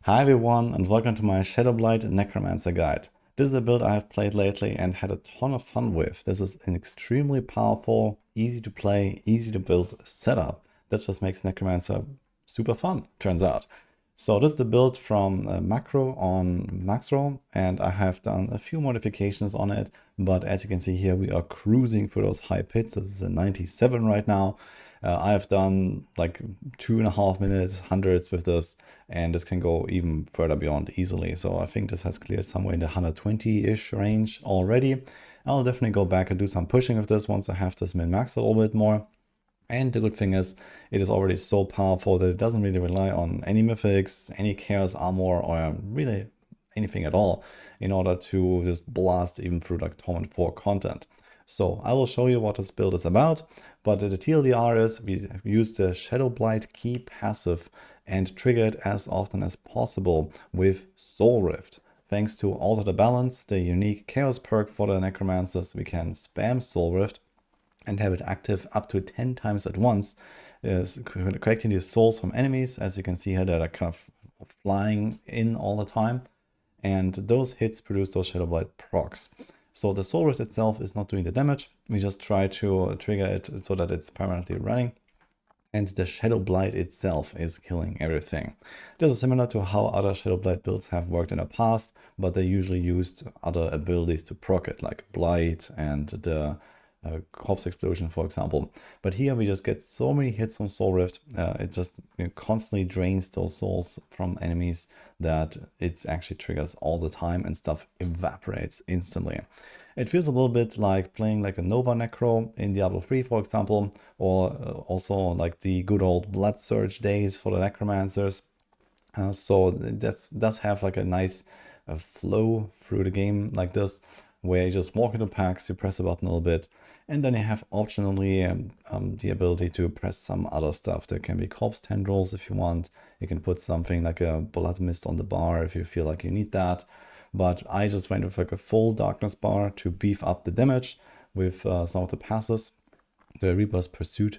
Hi everyone and welcome to my Shadowblight Necromancer guide. This is a build I have played lately and had a ton of fun with. This is an extremely powerful, easy to play, easy to build setup that just makes Necromancer super fun, turns out. So this is the build from Macro on Maxroll, and I have done a few modifications on it, but as you can see here we are cruising through those high pits. This is a 97 right now. I have done like 2.5 minutes, hundreds with this, and this can go even further beyond easily. So I think this has cleared somewhere in the 120-ish range already. I'll definitely go back and do some pushing with this once I have this min-maxed a little bit more. And the good thing is, it is already so powerful that it doesn't really rely on any mythics, any chaos armor, or really anything at all in order to just blast even through like Torment 4 content. So I will show you what this build is about, but the TLDR is we use the Shadowblight key passive and trigger it as often as possible with Soul Rift. Thanks to Alter the Balance, the unique chaos perk for the Necromancers, we can spam Soul Rift and have it active up to 10 times at once, is collecting these souls from enemies. As you can see here, they're kind of flying in all the time, and those hits produce those Shadowblight procs. So the Soul Rift itself is not doing the damage. We just try to trigger it so that it's permanently running. And the Shadowblight itself is killing everything. This is similar to how other Shadowblight builds have worked in the past, but they usually used other abilities to proc it, like Blight and the Corpse Explosion, for example. But here we just get so many hits from Soul Rift. It just constantly drains those souls from enemies that it actually triggers all the time and stuff evaporates instantly. It feels a little bit like playing like a Nova Necro in Diablo 3, for example, or also like the good old Blood Surge days for the Necromancers. So that does have like a nice flow through the game like this, where you just walk into packs, you press a button a little bit, and then you have optionally the ability to press some other stuff. There can be corpse tendrils if you want. You can put something like a blood mist on the bar if you feel like you need that. But I just went with like a full darkness bar to beef up the damage with some of the passes, the Reaper's Pursuit.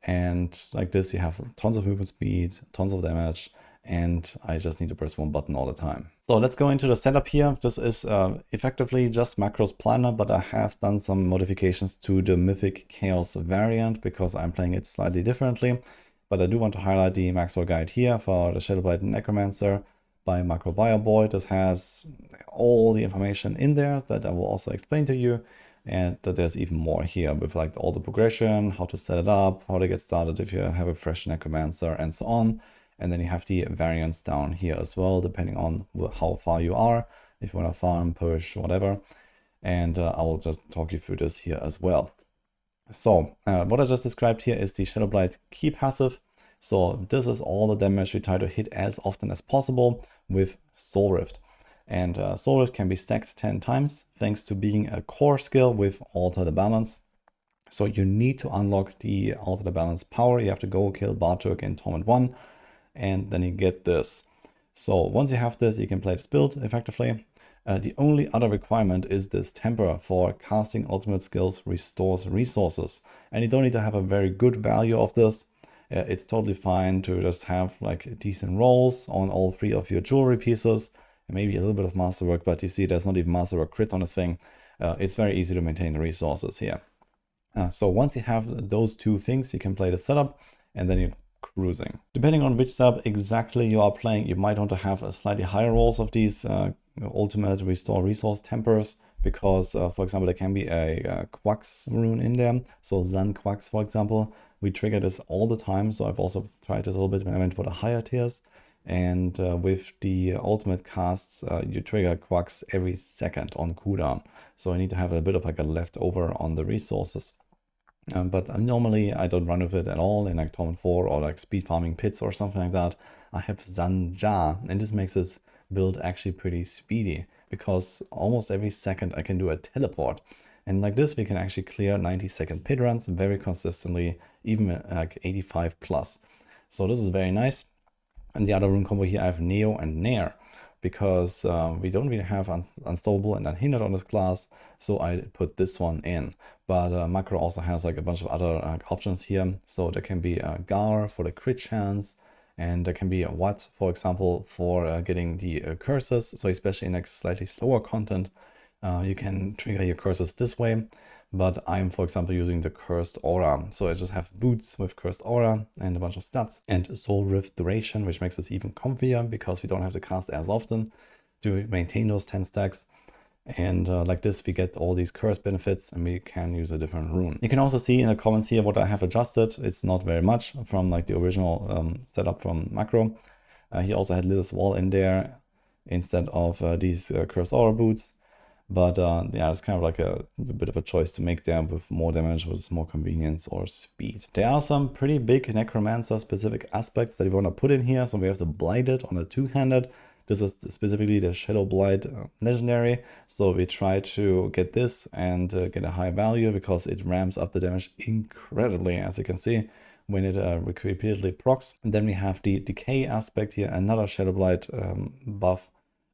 And like this, you have tons of movement speed, tons of damage, and I just need to press one button all the time. So let's go into the setup here. This is effectively just Macro's Planner, but I have done some modifications to the Mythic Chaos variant because I'm playing it slightly differently. But I do want to highlight the Maxroll guide here for the Shadowblight Necromancer by Macro Boy. This has all the information in there that I will also explain to you, and that there's even more here with like all the progression, how to set it up, how to get started if you have a fresh Necromancer, and so on. And then you have the variants down here as well, depending on how far you are, if you want to farm, push, whatever. And I will just talk you through this here as well. So what I just described here is the Shadowblight key passive. So this is all the damage we try to hit as often as possible with Soul Rift. And Soul Rift can be stacked 10 times thanks to being a core skill with Alter the Balance. So you need to unlock the Alter the Balance power. You have to go kill Bartuk in Torment 1. And then you get this. So once you have this, you can play this build effectively. The only other requirement is this temper for casting ultimate skills restores resources. And you don't need to have a very good value of this. It's totally fine to just have like decent rolls on all 3 of your jewelry pieces. And maybe a little bit of masterwork, but you see there's not even masterwork crits on this thing. It's very easy to maintain the resources here. So once you have those 2 things, you can play the setup, and then you cruising. Depending on which setup exactly you are playing, you might want to have a slightly higher rolls of these ultimate restore resource tempers, because for example there can be a Quax rune in there. So Zan Quax, for example, we trigger this all the time. So I've also tried this a little bit when I went for the higher tiers, and with the ultimate casts you trigger Quax every second on cooldown, so I need to have a bit of like a leftover on the resources. But normally I don't run with it at all in like Torment 4 or like speed farming pits or something like that. I have Zanja, and this makes this build actually pretty speedy, because almost every second I can do a teleport. And like this, we can actually clear 90-second pit runs very consistently, even like 85 plus. So this is very nice. And the other rune combo here, I have Neo and Nair, because we don't really have Unstoppable and Unhindered on this class, so I put this one in. But Macro also has like a bunch of other options here, so there can be Gar for the crit chance, And there can be a watt, for example, for getting the curses. So especially in like slightly slower content, you can trigger your curses this way. But I'm, for example, using the Cursed Aura. So I just have boots with Cursed Aura and a bunch of stats and Soul Rift duration, which makes this even comfier because we don't have to cast as often to maintain those 10 stacks. And like this, we get all these curse benefits and we can use a different rune. You can also see in the comments here what I have adjusted. It's not very much from like the original setup from Macro. He also had Lilith's Wall in there instead of these Cursed Aura boots. But yeah, it's kind of like a bit of a choice to make there with more damage, with more convenience or speed. There are some pretty big Necromancer specific aspects that we want to put in here. So we have the Blighted on the two-handed. This is specifically the Shadowblight legendary. So we try to get this and get a high value because it ramps up the damage incredibly, as you can see, when it repeatedly procs. And then we have the Decay aspect here, another Shadowblight buff.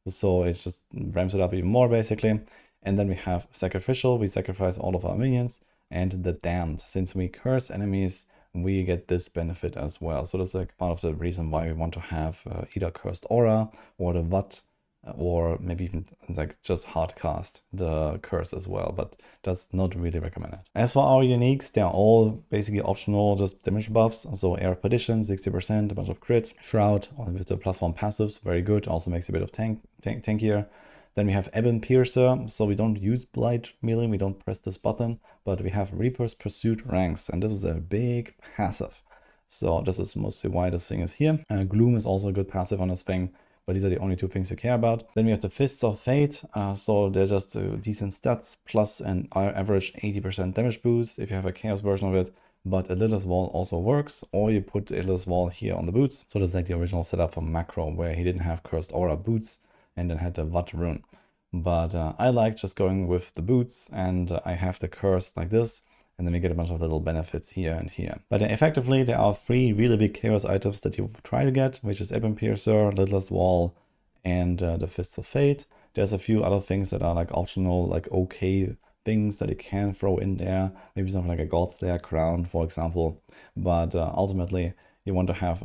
So it just ramps it up even more basically. And then we have Sacrificial. We sacrifice all of our minions. And the Damned. Since we curse enemies, we get this benefit as well. So that's like part of the reason why we want to have either Cursed Aura or the Watt, or maybe even like just hard cast the curse as well, but that's not really recommended. As for our uniques, they're all basically optional, just damage buffs. So Air of Perdition, 60%, a bunch of crit, Shroud with the +1 passives, very good, also makes a bit of tankier. Then we have Ebon Piercer, so we don't use Blight melee, we don't press this button, but we have Reaper's Pursuit ranks, and this is a big passive. So this is mostly why this thing is here. Gloom is also a good passive on this thing, but these are the only two things you care about. Then we have the Fists of Fate, so they're just decent stats, plus an average 80% damage boost if you have a Chaos version of it. But a Lilith's Wall also works, or you put a Lilith's Wall here on the boots. So that's like the original setup for Macro, where he didn't have Cursed Aura boots, and then had the Watt rune. But I like just going with the boots, and I have the curse like this, and then we get a bunch of little benefits here and here. But effectively, there are 3 really big chaos items that you try to get, which is Ebon Piercer, Lilith's Wall, and the Fists of Fate. There's a few other things that are like optional, like okay things that you can throw in there. Maybe something like a Godslayer crown, for example. But ultimately, you want to have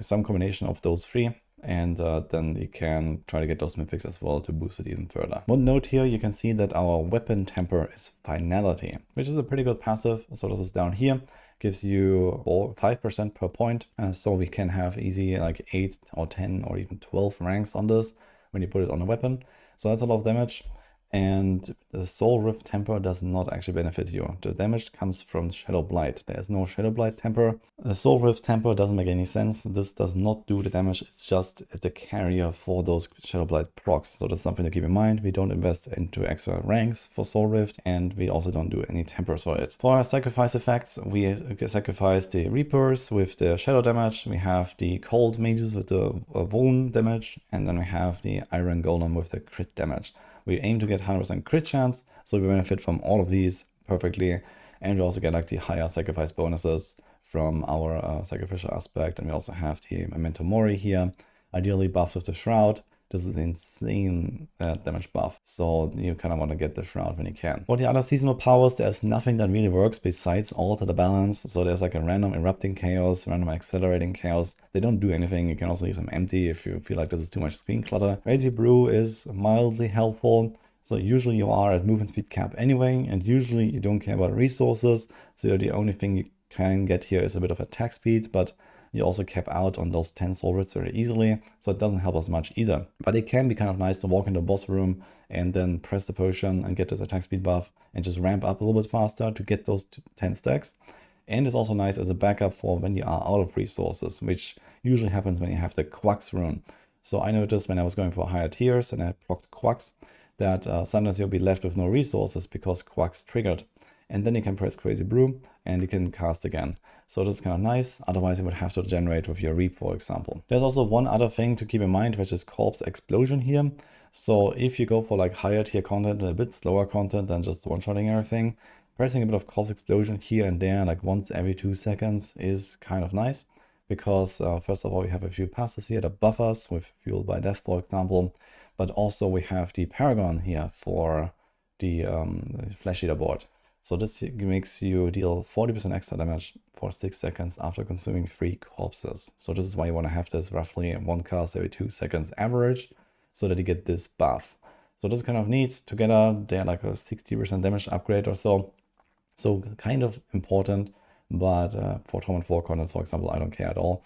some combination of those 3. And then you can try to get those mythics as well to boost it even further. One note here, you can see that our weapon temper is Finality, which is a pretty good passive. So this is down here, gives you 5% per point. So we can have easy like 8 or 10 or even 12 ranks on this when you put it on a weapon. So that's a lot of damage. And the Soul Rift temper does not actually benefit you. The damage comes from Shadowblight. There is no Shadowblight temper. The Soul Rift temper doesn't make any sense. This does not do the damage. It's just the carrier for those Shadowblight procs. So that's something to keep in mind. We don't invest into extra ranks for Soul Rift, and we also don't do any tempers for it. For our sacrifice effects, we sacrifice the Reapers with the shadow damage. We have the Cold Mages with the wound damage, and then we have the Iron Golem with the crit damage. We aim to get 100% crit chance, so we benefit from all of these perfectly. And we also get like the higher sacrifice bonuses from our sacrificial aspect. And we also have the Memento Mori here, ideally buffed with the Shroud. This is an insane damage buff, so you kind of want to get the Shroud when you can. For the other seasonal powers, there's nothing that really works besides Alter the Balance. So there's like a random Erupting Chaos, random Accelerating Chaos. They don't do anything. You can also leave them empty if you feel like this is too much screen clutter. Crazy Brew is mildly helpful. So usually you are at movement speed cap anyway, and usually you don't care about resources. So the only thing you can get here is a bit of attack speed, but you also cap out on those 10 soul writs very easily, so it doesn't help us much either. But it can be kind of nice to walk in the boss room and then press the potion and get this attack speed buff and just ramp up a little bit faster to get those 10 stacks. And it's also nice as a backup for when you are out of resources, which usually happens when you have the Quacks rune. So I noticed when I was going for higher tiers and I procced Quacks that sometimes you'll be left with no resources because Quacks triggered. And then you can press Crazy Brew and you can cast again. So this is kind of nice. Otherwise you would have to generate with your Reap, for example. There's also one other thing to keep in mind, which is Corpse Explosion here. So if you go for like higher tier content, a bit slower content than just one-shotting everything, pressing a bit of Corpse Explosion here and there, like once every 2 seconds, is kind of nice. Because first of all, we have a few passes here that buff us with Fueled by Death, for example. But also we have the Paragon here for the Flesh Eater board. So this makes you deal 40% extra damage for 6 seconds after consuming 3 corpses. So this is why you want to have this roughly 1 cast every 2 seconds average, so that you get this buff. So this is kind of neat. Together they're like a 60% damage upgrade or so. So kind of important, but for Torment 4 content, for example, I don't care at all.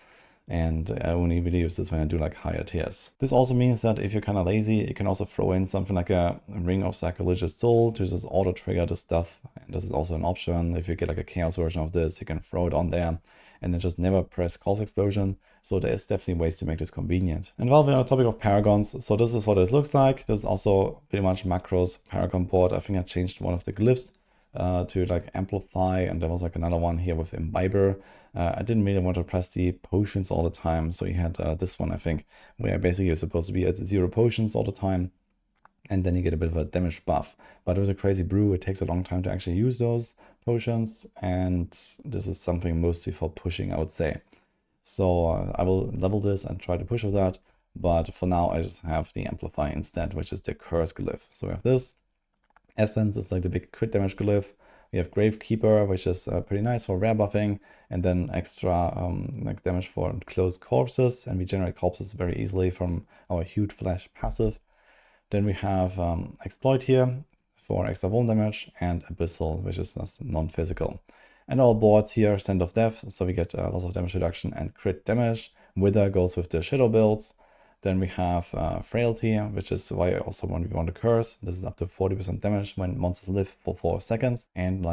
And I only really use this when I do like higher tiers. This also means that if you're kind of lazy, you can also throw in something like a Ring of Sacrilegious Soul to just auto trigger this stuff. And this is also an option. If you get like a chaos version of this, you can throw it on there and then just never press Corpse Explosion. So there's definitely ways to make this convenient. And while we're on the topic of Paragons, so this is what it looks like. This is also pretty much Macro's Paragon board. I think I changed one of the glyphs to like amplify, and there was like another one here with Imbiber. I didn't really want to press the potions all the time, so you had this one, I think, where basically you're supposed to be at 0 potions all the time, and then you get a bit of a damage buff. But with a crazy brew, it takes a long time to actually use those potions, and this is something mostly for pushing, I would say. So I will level this and try to push with that, but for now I just have the amplify instead, which is the curse glyph. So we have this. Essence is like the big crit damage glyph. We have Gravekeeper, which is pretty nice for rare buffing, and then extra like damage for close corpses, and we generate corpses very easily from our Hued Flesh passive. Then we have Exploit here for extra wound damage, and Abyssal, which is non-physical. And our boards here, Scent of Death, so we get lots of damage reduction and crit damage. Wither goes with the Shadow builds. Then we have Frailty, which is why also when we want to curse. This is up to 40% damage when monsters live for 4 seconds. And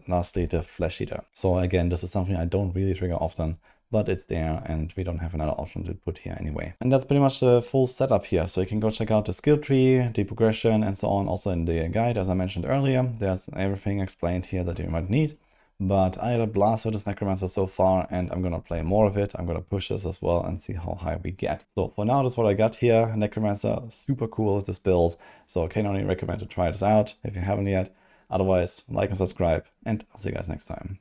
lastly, the Flesh Eater. So again, this is something I don't really trigger often, but it's there and we don't have another option to put here anyway. And that's pretty much the full setup here. So you can go check out the skill tree, the progression and so on. Also in the guide, as I mentioned earlier, there's everything explained here that you might need. But I had a blast with this Necromancer so far, and I'm gonna play more of it. I'm gonna push this as well and see how high we get. So for now, that's what I got here. Necromancer, super cool with this build. So I can only recommend to try this out if you haven't yet. Otherwise, like and subscribe, and I'll see you guys next time.